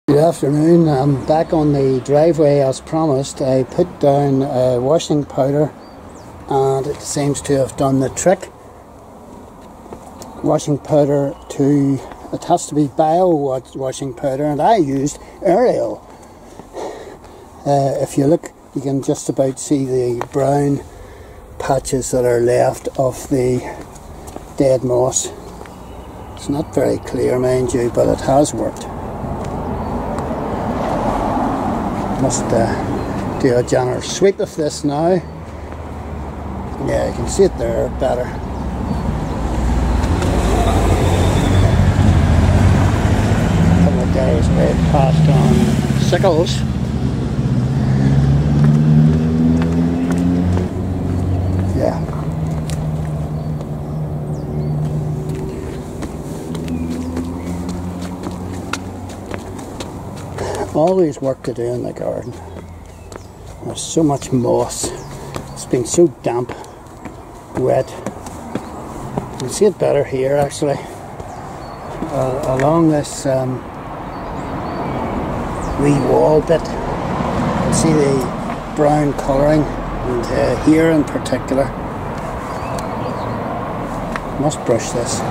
Good afternoon. I'm back on the driveway as promised. I put down washing powder and it seems to have done the trick. Washing powder it has to be bio washing powder, and I used Ariel. If you look, you can just about see the brown patches that are left of the dead moss. It's not very clear, mind you, but it has worked. Must do a generous sweep of this now. Yeah, you can see it there better. A couple of guys way past on sickles. Yeah. Always work to do in the garden. There's so much moss. It's been so damp, wet. You can see it better here actually. Along this wee wall bit, you can see the brown colouring, and here in particular. Must brush this.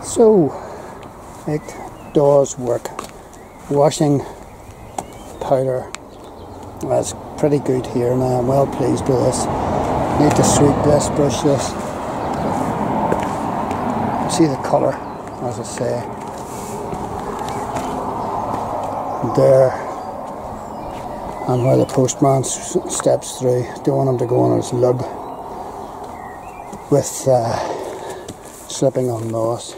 So, it does work. Washing powder is pretty good here now. I'm well pleased with this. Need to sweep this, brush this. See the colour, as I say. There, and where the postman steps through. Don't want him to go on his lug with slipping on moss.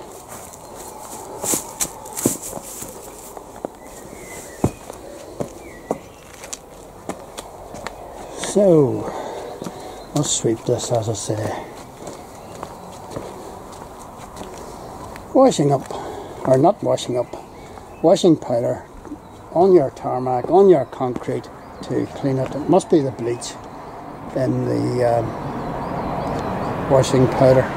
So, I'll sweep this, as I say. Washing up, or not washing up, washing powder on your tarmac, on your concrete to clean it. It must be the bleach in the washing powder.